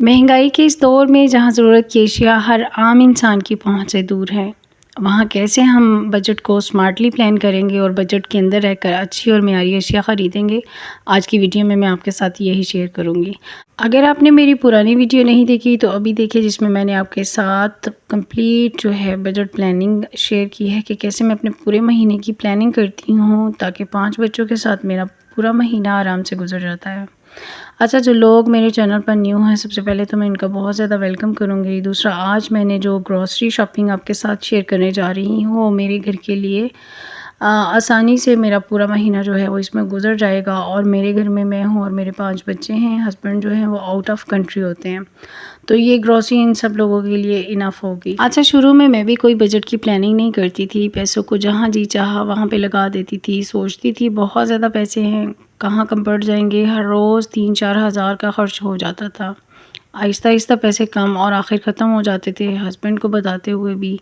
महंगाई के इस दौर में जहाँ ज़रूरत की अशिया हर आम इंसान की पहुँच से दूर है, वहाँ कैसे हम बजट को स्मार्टली प्लान करेंगे और बजट के अंदर रहकर अच्छी और मियारी अशिया ख़रीदेंगे। आज की वीडियो में मैं आपके साथ यही शेयर करूँगी। अगर आपने मेरी पुरानी वीडियो नहीं देखी तो अभी देखिए, जिसमें मैंने आपके साथ कंप्लीट जो है बजट प्लानिंग शेयर की है कि कैसे मैं अपने पूरे महीने की प्लानिंग करती हूँ ताकि 5 बच्चों के साथ मेरा पूरा महीना आराम से गुजर जाता है। अच्छा, जो लोग मेरे चैनल पर न्यू हैं, सबसे पहले तो मैं इनका बहुत ज़्यादा वेलकम करूँगी। दूसरा, आज मैंने जो ग्रॉसरी शॉपिंग आपके साथ शेयर करने जा रही हूँ वो मेरे घर के लिए आसानी से मेरा पूरा महीना जो है वो इसमें गुज़र जाएगा। और मेरे घर में मैं हूँ और मेरे 5 बच्चे हैं। हस्बैंड जो हैं वो आउट ऑफ कंट्री होते हैं, तो ये ग्रॉसरी इन सब लोगों के लिए इनफ होगी। अच्छा, शुरू में मैं भी कोई बजट की प्लानिंग नहीं करती थी। पैसों को जहाँ जी चाहा वहाँ पे लगा देती थी। सोचती थी बहुत ज़्यादा पैसे हैं, कहाँ कम पड़ जाएंगे। हर रोज़ 3-4 हज़ार का खर्च हो जाता था। आहिस्ता आहिस्ता पैसे कम और आखिर ख़त्म हो जाते थे। हस्बैंड को बताते हुए भी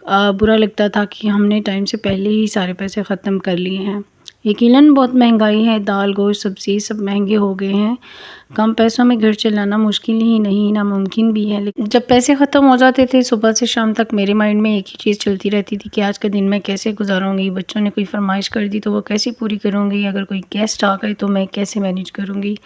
बुरा लगता था कि हमने टाइम से पहले ही सारे पैसे ख़त्म कर लिए हैं। यकीनन बहुत महंगाई है, दाल गोश्त सब्ज़ी सब महंगे हो गए हैं। कम पैसों में घर चलाना मुश्किल ही नहीं, नामुमकिन भी है। लेकिन जब पैसे ख़त्म हो जाते थे, सुबह से शाम तक मेरे माइंड में एक ही चीज़ चलती रहती थी कि आज का दिन मैं कैसे गुजारूंगी। बच्चों ने कोई फरमाइश कर दी तो वो कैसे पूरी करूंगी, अगर कोई गेस्ट आ गए तो मैं कैसे मैनेज करूंगी।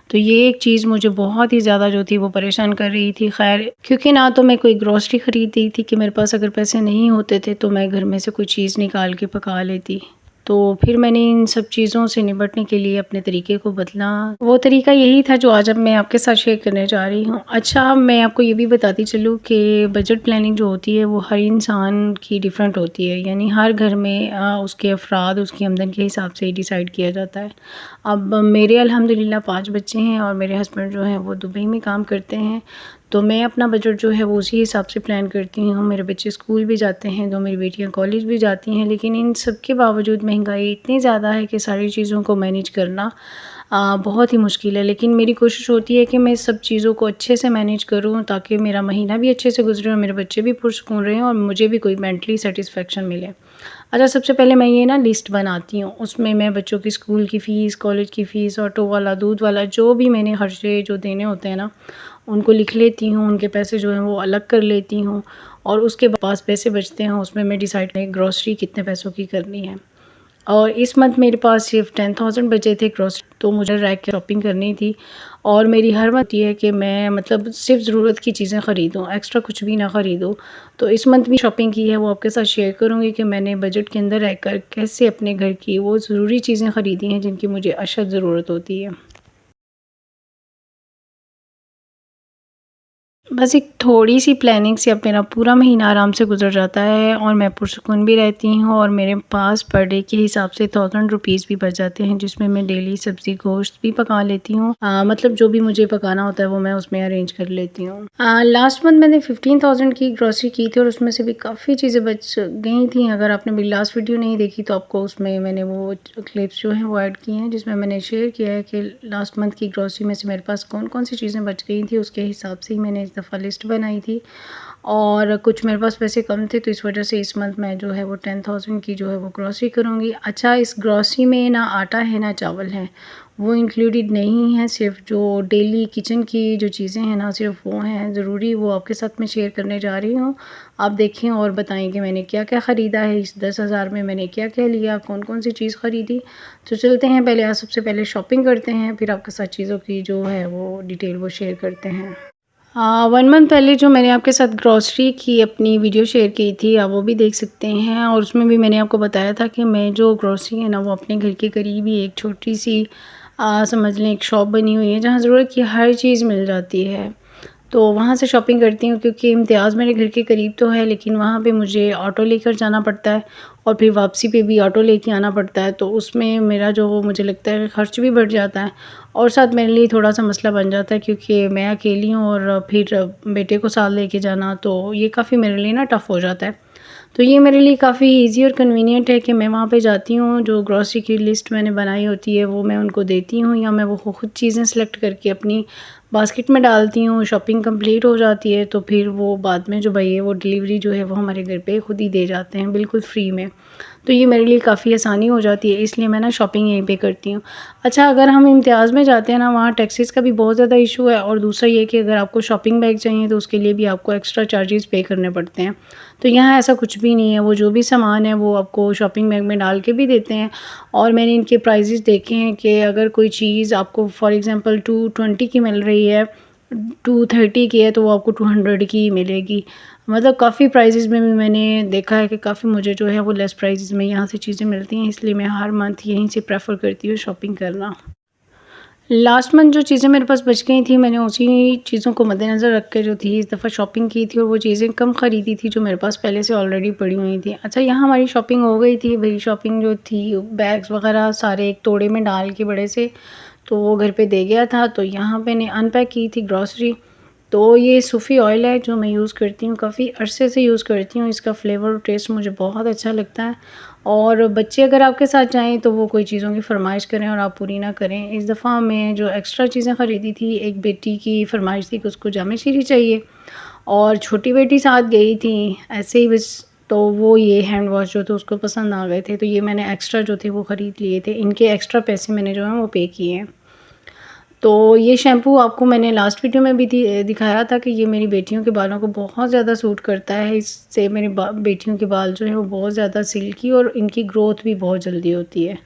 तो ये एक चीज़ मुझे बहुत ही ज़्यादा जो थी वो परेशान कर रही थी। खैर, क्योंकि ना तो मैं कोई ग्रॉसरी ख़रीद रही थी कि मेरे पास अगर पैसे नहीं होते थे तो मैं घर में से कोई चीज़ निकाल के पका लेती। तो फिर मैंने इन सब चीज़ों से निपटने के लिए अपने तरीके को बदला। वो तरीका यही था जो आज अब मैं आपके साथ शेयर करने जा रही हूँ। अच्छा, मैं आपको ये भी बताती चलूँ कि बजट प्लानिंग जो होती है वो हर इंसान की डिफरेंट होती है। यानी हर घर में उसके अफराद उसकी आमदन के हिसाब से ही डिसाइड किया जाता है। अब मेरे अल्हम्दुलिल्लाह 5 बच्चे हैं और मेरे हस्बैंड जो हैं वो दुबई में काम करते हैं, तो मैं अपना बजट जो है वो उसी हिसाब से प्लान करती हूँ। मेरे बच्चे स्कूल भी जाते हैं, 2 मेरी बेटियाँ कॉलेज भी जाती हैं, लेकिन इन सब के बावजूद महंगाई इतनी ज़्यादा है कि सारी चीज़ों को मैनेज करना बहुत ही मुश्किल है। लेकिन मेरी कोशिश होती है कि मैं सब चीज़ों को अच्छे से मैनेज करूँ ताकि मेरा महीना भी अच्छे से गुजरे और मेरे बच्चे भी पुरसुकून रहें और मुझे भी कोई मेंटली सेटिस्फेक्शन मिले। अच्छा, सबसे पहले मैं ये ना लिस्ट बनाती हूँ। उसमें मैं बच्चों की स्कूल की फ़ीस, कॉलेज की फ़ीस, ऑटो वाला, दूध वाला, जो भी मैंने खर्चे जो देने होते हैं ना, उनको लिख लेती हूँ। उनके पैसे जो हैं वो अलग कर लेती हूँ और उसके पास पैसे बचते हैं उसमें मैं डिसाइड ग्रॉसरी कितने पैसों की करनी है। और इस मंथ मेरे पास सिर्फ 10,000 बचे थे ग्रॉसरी, तो मुझे रैक की शॉपिंग करनी थी। और मेरी हर मंथ ये है कि मैं मतलब सिर्फ ज़रूरत की चीज़ें ख़रीदूँ, एक्स्ट्रा कुछ भी ना ख़रीदूँ। तो इस मंथ भी शॉपिंग की है वो आपके साथ शेयर करूँगी कि मैंने बजट के अंदर रहकर कैसे अपने घर की वो ज़रूरी चीज़ें ख़रीदी हैं जिनकी मुझे अशद ज़रूरत होती है। बस एक थोड़ी-सी प्लानिंग से अब मेरा पूरा महीना आराम से गुज़र जाता है और मैं पुरसुकून भी रहती हूँ और मेरे पास पर डे के हिसाब से 1000 रुपीज़ भी बच जाते हैं, जिसमें मैं डेली सब्ज़ी गोश्त भी पका लेती हूँ। मतलब जो भी मुझे पकाना होता है वो मैं उसमें अरेंज कर लेती हूँ। लास्ट मंथ मैंने 15,000 की ग्रॉसरी की थी और उसमें से भी काफ़ी चीज़ें बच गई थी। अगर आपने मेरी लास्ट वीडियो नहीं देखी तो आपको उसमें मैंने वो क्लिप्स जो हैं वो ऐड किए हैं, जिसमें मैंने शेयर किया है कि लास्ट मंथ की ग्रॉसरी में से मेरे पास कौन-कौन सी चीज़ें बच गई थी। उसके हिसाब से ही मैंने दफ़ा लिस्ट बनाई थी और कुछ मेरे पास पैसे कम थे तो इस वजह से इस मंथ मैं जो है वो 10,000 की जो है वो ग्रॉसरी करूँगी। अच्छा, इस ग्रॉसरी में ना आटा है ना चावल है, वो इंक्लूडेड नहीं है। सिर्फ जो डेली किचन की जो चीज़ें हैं ना सिर्फ वो हैं ज़रूरी, वो आपके साथ मैं शेयर करने जा रही हूँ। आप देखें और बताएं कि मैंने क्या क्या ख़रीदा है, इस 10,000 में मैंने क्या क्या लिया, कौन कौन सी चीज़ ख़रीदी। तो चलते हैं, पहले आज सबसे पहले शॉपिंग करते हैं, फिर आपके साथ चीज़ों की जो है वो डिटेल वो शेयर करते हैं। 1 मंथ पहले जो मैंने आपके साथ ग्रॉसरी की अपनी वीडियो शेयर की थी, आप वो भी देख सकते हैं। और उसमें भी मैंने आपको बताया था कि मैं जो ग्रॉसरी है ना वो अपने घर के करीब ही एक छोटी सी समझ लें एक शॉप बनी हुई है जहाँ ज़रूरत की हर चीज़ मिल जाती है। तो वहाँ से शॉपिंग करती हूँ क्योंकि इम्तियाज़ मेरे घर के करीब तो है, लेकिन वहाँ पे मुझे ऑटो लेकर जाना पड़ता है और फिर वापसी पे भी ऑटो लेके आना पड़ता है। तो उसमें मेरा जो मुझे लगता है खर्च भी बढ़ जाता है और साथ मेरे लिए थोड़ा-सा मसला बन जाता है क्योंकि मैं अकेली हूँ और फिर बेटे को साथ लेके जाना, तो ये काफ़ी मेरे लिए ना टफ़ हो जाता है। तो ये मेरे लिए काफ़ी ईज़ी और कन्वीनिएंट है कि मैं वहाँ पे जाती हूँ, जो ग्रॉसरी की लिस्ट मैंने बनाई होती है वो मैं उनको देती हूँ या मैं वो खुद चीज़ें सेलेक्ट करके अपनी बास्केट में डालती हूँ, शॉपिंग कंप्लीट हो जाती है, तो फिर वो बाद में जो भैया वो डिलीवरी जो है वो हमारे घर पे खुद ही दे जाते हैं बिल्कुल फ्री में। तो ये मेरे लिए काफ़ी आसानी हो जाती है, इसलिए मैं ना शॉपिंग यहीं पे करती हूँ। अच्छा, अगर हम इम्तियाज़ में जाते हैं ना, वहाँ टैक्सेस का भी बहुत ज़्यादा इशू है और दूसरा ये कि अगर आपको शॉपिंग बैग चाहिए तो उसके लिए भी आपको एक्स्ट्रा चार्जेस पे करने पड़ते हैं। तो यहाँ ऐसा कुछ भी नहीं है, वो जो भी सामान है वो आपको शॉपिंग बैग में डाल के भी देते हैं और मैंने इनके प्राइसेस देखे हैं कि अगर कोई चीज़ आपको फॉर एग्ज़ाम्पल 220 की मिल रही है, 230 की है, तो वो आपको 200 की ही मिलेगी। मतलब काफ़ी प्राइसेस में भी मैंने देखा है कि काफ़ी मुझे जो है वो लेस प्राइसेस में यहाँ से चीज़ें मिलती हैं, इसलिए मैं हर मंथ यहीं से प्रेफ़र करती हूँ शॉपिंग करना। लास्ट मंथ जो चीज़ें मेरे पास बच गई थी, मैंने उसी चीज़ों को मद्देनज़र रख के जो थी इस दफ़ा शॉपिंग की थी और वो चीज़ें कम ख़रीदी थी जो मेरे पास पहले से ऑलरेडी पड़ी हुई थी। अच्छा, यहाँ हमारी शॉपिंग हो गई थी, वही शॉपिंग जो थी बैग्स वग़ैरह सारे एक तोड़े में डाल के बड़े से, तो वो घर पे दे गया था। तो यहाँ मैंने अनपैक की थी ग्रॉसरी। तो ये सूफ़ी ऑयल है जो मैं यूज़ करती हूँ, काफ़ी अरसे से यूज़ करती हूँ, इसका फ्लेवर और टेस्ट मुझे बहुत अच्छा लगता है। और बच्चे अगर आपके साथ जाएँ तो वो कोई चीज़ों की फ़रमाइश करें और आप पूरी ना करें। इस दफ़ा मैं जो एक्स्ट्रा चीज़ें ख़रीदी थी, एक बेटी की फ़रमाइश थी कि उसको जामे-शीरी चाहिए और छोटी बेटी साथ गई थी, ऐसे ही बस, तो वो ये हैंड वॉश जो थे उसको पसंद आ गए थे, तो ये मैंने एक्स्ट्रा जो थे वो ख़रीद लिए थे। इनके एक्स्ट्रा पैसे मैंने जो हैं वो पे किए हैं। तो ये शैम्पू आपको मैंने लास्ट वीडियो में भी दिखाया था कि ये मेरी बेटियों के बालों को बहुत ज़्यादा सूट करता है। इससे मेरी बेटियों के बाल जो हैं वो बहुत ज़्यादा सिल्की और इनकी ग्रोथ भी बहुत जल्दी होती है।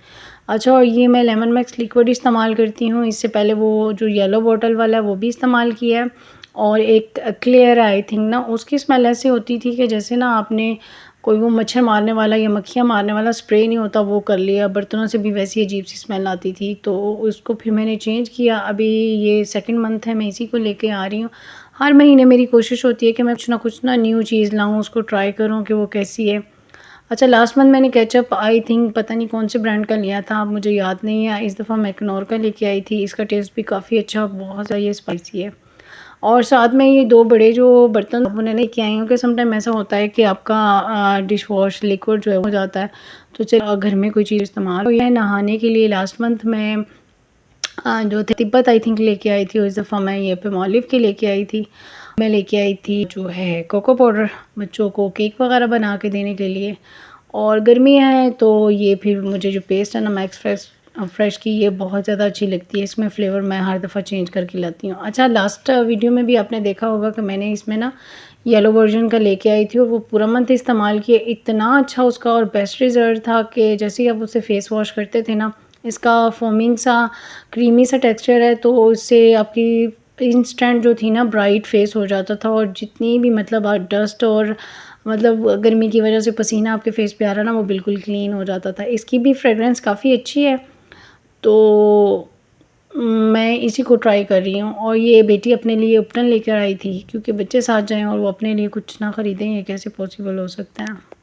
अच्छा, और ये मैं लेमन मैक्स लिक्विड इस्तेमाल करती हूँ, इससे पहले वो जो येलो बॉटल वाला है वो भी इस्तेमाल किया है और एक क्लियर आई थिंक ना, उसकी स्मेल ऐसी होती थी कि जैसे ना आपने कोई वो मच्छर मारने वाला या मक्खियाँ मारने वाला स्प्रे नहीं होता वो कर लिया, बर्तनों से भी वैसी अजीब-सी स्मेल आती थी, तो उसको फिर मैंने चेंज किया। अभी ये सेकंड मंथ है मैं इसी को लेके आ रही हूँ। हर महीने मेरी कोशिश होती है कि मैं कुछ ना न्यू चीज़ लाऊँ, उसको ट्राई करूँ कि वो कैसी है। अच्छा, लास्ट मंथ मैंने केचअप आई थिंक पता नहीं कौन से ब्रांड का लिया था, अब मुझे याद नहीं है। इस दफ़ा मैं मैकनोर का लेके आई थी, इसका टेस्ट भी काफ़ी अच्छा, बहुत ज़्यादा ये स्पाइसी है। और साथ में ये 2 बड़े जो बर्तन मैंने लेके आई हूँ कि समटाइम ऐसा होता है कि आपका डिश वॉश लिक्विड जो है हो जाता है, तो चलो घर में कोई चीज़ इस्तेमाल हो या नहाने के लिए। लास्ट मंथ मैं जो थे तिब्बत आई थिंक लेके आई थी और इस दफ़ा मैं ये पामोलिव की लेके आई थी। मैं लेके आई थी जो है कोको पाउडर, बच्चों को केक वगैरह बना के देने के लिए। और गर्मियाँ हैं तो ये फिर मुझे जो पेस्ट है ना मैक्स फ्रेश की, ये बहुत ज़्यादा अच्छी लगती है। इसमें फ्लेवर मैं हर दफ़ा चेंज करके लाती हूँ। अच्छा, लास्ट वीडियो में भी आपने देखा होगा कि मैंने इसमें ना येलो वर्जन का लेके आई थी और वो पूरा मंथ इस्तेमाल किया। इतना अच्छा उसका और बेस्ट रिज़ल्ट था कि जैसे ही आप उससे फ़ेस वॉश करते थे ना, इसका फ़ोमिंग सा क्रीमी सा टेक्सचर है, तो इससे आपकी इंस्टेंट जो थी ना ब्राइट फ़ेस हो जाता था और जितनी भी मतलब डस्ट और मतलब गर्मी की वजह से पसीना आपके फ़ेस पे आ रहा ना, वो बिल्कुल क्लीन हो जाता था। इसकी भी फ्रेगरेंस काफ़ी अच्छी है, तो मैं इसी को ट्राई कर रही हूँ। और ये बेटी अपने लिए उपटन लेकर आई थी क्योंकि बच्चे साथ जाएँ और वो अपने लिए कुछ ना ख़रीदें, ये कैसे पॉसिबल हो सकता है।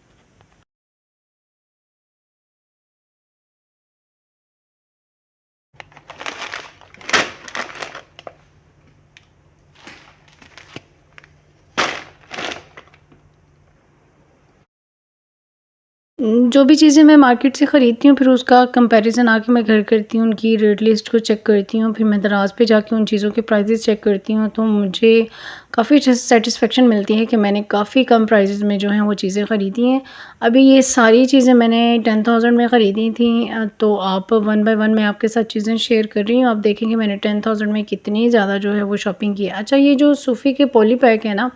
जो भी चीज़ें मैं मार्केट से ख़रीदती हूँ फिर उसका कंपैरिज़न आके मैं घर करती हूँ, उनकी रेट लिस्ट को चेक करती हूँ, फिर मैं दराज़ पे जाके उन चीज़ों के प्राइसेस चेक करती हूँ, तो मुझे काफ़ी अच्छी सैटिस्फैक्शन मिलती है कि मैंने काफ़ी कम प्राइसेस में जो हैं वो चीज़ें ख़रीदी हैं। अभी ये सारी चीज़ें मैंने 10,000 में ख़रीदी थी, तो आप वन बाय वन मैं आपके साथ चीज़ें शेयर कर रही हूँ। आप देखेंगे मैंने 10,000 में कितनी ज़्यादा जो है वो शॉपिंग की है। अच्छा, ये जो सूफ़ी के पॉली पैक है ना,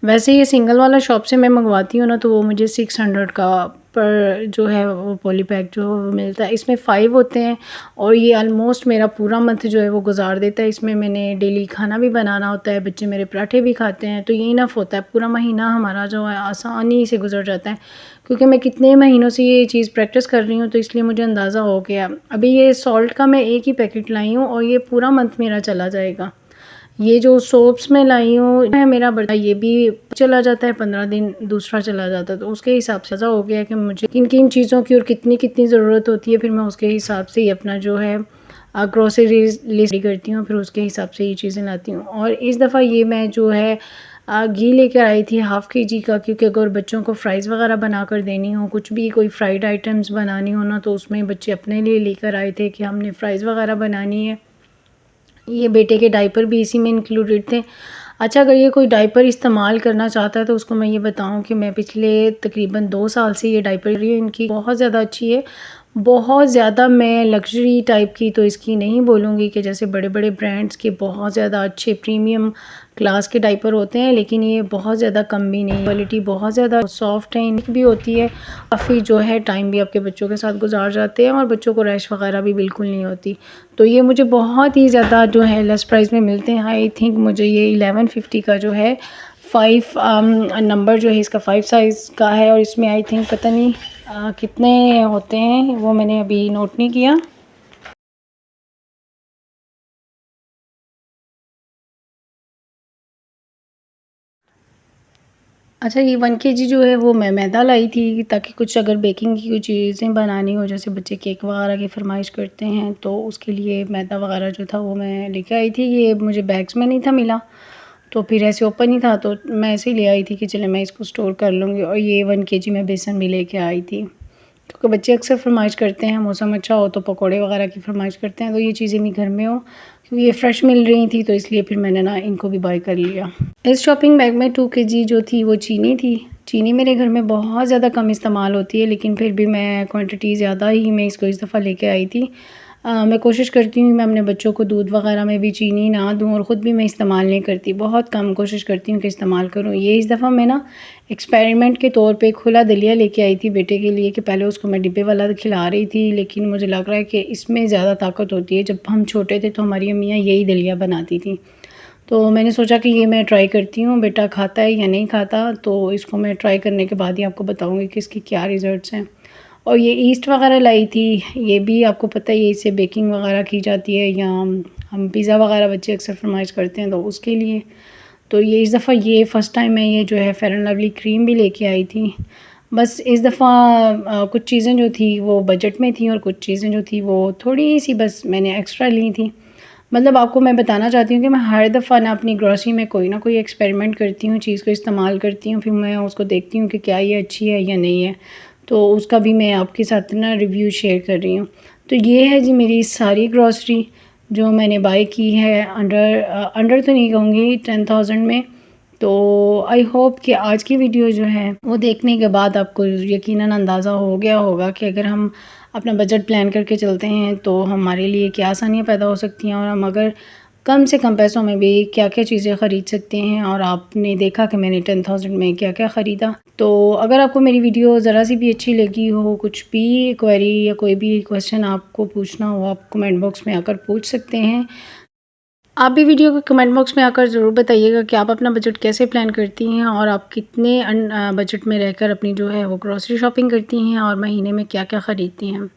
वैसे ये सिंगल वाला शॉप से मैं मंगवाती हूँ ना, तो वो मुझे 600 का पर जो है वो पॉली पैक जो मिलता है। इसमें 5 होते हैं और ये ऑलमोस्ट मेरा पूरा मंथ जो है वो गुज़ार देता है। इसमें मैंने डेली खाना भी बनाना होता है, बच्चे मेरे पराठे भी खाते हैं, तो ये इनफ होता है। पूरा महीना हमारा जो है आसानी से गुज़र जाता है क्योंकि मैं कितने महीनों से ये चीज़ प्रैक्टिस कर रही हूँ, तो इसलिए मुझे अंदाज़ा हो गया। अभी ये सॉल्ट का मैं एक ही पैकेट लाई हूँ और ये पूरा मंथ मेरा चला जाएगा। ये जो सोप्स मैं लाई हूँ है मेरा बड़ा, ये भी चला जाता है 15 दिन, दूसरा चला जाता है। तो उसके हिसाब से ऐसा हो गया कि मुझे किन किन चीज़ों की और कितनी कितनी ज़रूरत होती है, फिर मैं उसके हिसाब से ही अपना जो है ग्रोसरीज लिस्ट करती हूँ, फिर उसके हिसाब से ये चीज़ें लाती हूँ। और इस दफ़ा ये मैं जो है घी लेकर आई थी हाफ़ kg का, क्योंकि अगर बच्चों को फ्राइज़ वगैरह बना कर देनी हो, कुछ भी कोई फ्राइड आइटम्स बनानी हो ना, तो उसमें बच्चे अपने लिए लेकर आए थे कि हमने फ़्राइज़ वगैरह बनानी है। ये बेटे के डायपर भी इसी में इंक्लूडेड थे। अच्छा, अगर ये कोई डायपर इस्तेमाल करना चाहता है तो उसको मैं ये बताऊँ कि मैं पिछले तकरीबन 2 साल से ये डायपर रही हूँ, इनकी बहुत ज़्यादा अच्छी है। बहुत ज़्यादा मैं लग्ज़री टाइप की तो इसकी नहीं बोलूँगी कि जैसे बड़े-बड़े ब्रांड्स के बहुत ज़्यादा अच्छे प्रीमियम क्लास के डायपर होते हैं, लेकिन ये बहुत ज़्यादा कम भी नहीं, क्वालिटी बहुत ज़्यादा सॉफ्ट है, इनकी भी होती है। काफ़ी जो है टाइम भी आपके बच्चों के साथ गुजार जाते हैं और बच्चों को रैश वगैरह भी बिल्कुल नहीं होती। तो ये मुझे बहुत ही ज़्यादा जो है लेस प्राइस में मिलते हैं। आई थिंक मुझे ये 1150 का जो है 5 नंबर जो है इसका 5 साइज़ का है, और इसमें आई थिंक पता नहीं कितने होते हैं वो मैंने अभी नोट नहीं किया। अच्छा, ये 1 केजी जो है वो मैं मैदा लाई थी, ताकि कुछ अगर बेकिंग की कुछ चीज़ें बनानी हो, जैसे बच्चे केक वगैरह की फ़रमाइश करते हैं, तो उसके लिए मैदा वगैरह जो था वो मैं लेके आई थी। ये मुझे बैग्स में नहीं था मिला, तो फिर ऐसे ओपन ही था, तो मैं ऐसे ही ले आई थी कि चले मैं इसको स्टोर कर लूँगी। और ये 1 केजी मैं बेसन भी लेके आई थी, क्योंकि बच्चे अक्सर फ़रमाइश करते हैं, मौसम अच्छा हो तो पकौड़े वगैरह की फ़रमाइश करते हैं, तो ये चीज़ें भी घर में हो, क्योंकि ये फ़्रेश मिल रही थी, तो इसलिए फिर मैंने ना इनको भी बाय कर लिया। इस शॉपिंग बैग में 2 केजी जो थी वो चीनी थी। चीनी मेरे घर में बहुत ज़्यादा कम इस्तेमाल होती है, लेकिन फिर भी मैं क्वांटिटी ज़्यादा ही मैं इसको इस दफ़ा लेके आई थी। मैं कोशिश करती हूँ मैं अपने बच्चों को दूध वगैरह में भी चीनी ना दूँ, और ख़ुद भी मैं इस्तेमाल नहीं करती, बहुत कम कोशिश करती हूँ कि इस्तेमाल करूँ। ये इस दफ़ा मैं ना एक्सपेरिमेंट के तौर पे खुला दलिया लेके आई थी बेटे के लिए, कि पहले उसको मैं डिब्बे वाला खिला रही थी, लेकिन मुझे लग रहा है कि इसमें ज़्यादा ताकत होती है। जब हम छोटे थे तो हमारी अम्मियाँ यही दलिया बनाती थी, तो मैंने सोचा कि ये मैं ट्राई करती हूँ, बेटा खाता है या नहीं खाता, तो इसको मैं ट्राई करने के बाद ही आपको बताऊँगी कि इसके क्या रिज़ल्ट्स हैं। और ये ईस्ट वगैरह लाई थी, ये भी आपको पता ही है इससे बेकिंग वगैरह की जाती है, या हम पिज़्ज़ा वगैरह बच्चे अक्सर फरमाइश करते हैं, तो उसके लिए। तो ये इस दफ़ा ये फ़र्स्ट टाइम मैं ये जो है फेयर एंड लवली क्रीम भी लेके आई थी। बस इस दफ़ा कुछ चीज़ें जो थी वो बजट में थी, और कुछ चीज़ें जो थी वो थोड़ी-सी बस मैंने एक्स्ट्रा ली थी। मतलब आपको मैं बताना चाहती हूँ कि मैं हर दफ़ा ना अपनी ग्रॉसरी में कोई ना कोई एक्सपेरिमेंट करती हूँ, चीज़ को इस्तेमाल करती हूँ, फिर मैं उसको देखती हूँ कि क्या ये अच्छी है या नहीं है। तो उसका भी मैं आपके साथ ना रिव्यू शेयर कर रही हूँ। तो ये है जी मेरी सारी ग्रॉसरी जो मैंने बाय की है, अंडर तो नहीं कहूँगी 10,000 में। तो आई होप कि आज की वीडियो जो है वो देखने के बाद आपको यकीनन अंदाज़ा हो गया होगा कि अगर हम अपना बजट प्लान करके चलते हैं तो हमारे लिए क्या आसानियाँ पैदा हो सकती हैं, और हम अगर कम से कम पैसों में भी क्या-क्या चीज़ें ख़रीद सकते हैं। और आपने देखा कि मैंने 10,000 में क्या-क्या ख़रीदा। तो अगर आपको मेरी वीडियो ज़रा सी भी अच्छी लगी हो, कुछ भी क्वेरी या कोई भी क्वेश्चन आपको पूछना हो, आप कमेंट बॉक्स में आकर पूछ सकते हैं। आप भी वीडियो को कमेंट बॉक्स में आकर ज़रूर बताइएगा कि आप अपना बजट कैसे प्लान करती हैं, और आप कितने बजट में रहकर अपनी जो है वो ग्रॉसरी शॉपिंग करती हैं, और महीने में क्या-क्या ख़रीदती हैं।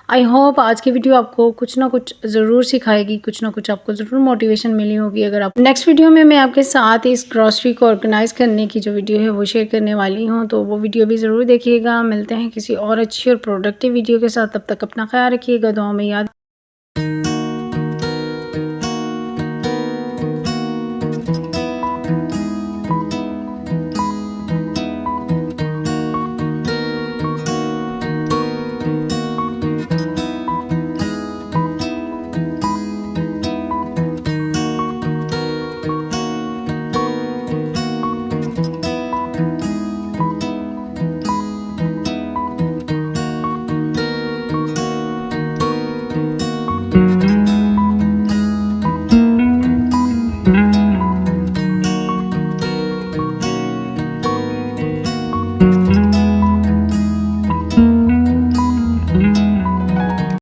आई होप आज की वीडियो आपको कुछ ना कुछ ज़रूर सिखाएगी, कुछ ना कुछ आपको ज़रूर मोटिवेशन मिली होगी। अगर आप नेक्स्ट वीडियो में मैं आपके साथ इस ग्रॉसरी को ऑर्गेनाइज़ करने की जो वीडियो है वो शेयर करने वाली हूँ, तो वो वीडियो भी ज़रूर देखिएगा। मिलते हैं किसी और अच्छी और प्रोडक्टिव वीडियो के साथ, तब तक अपना ख्याल रखिएगा, दुआ में याद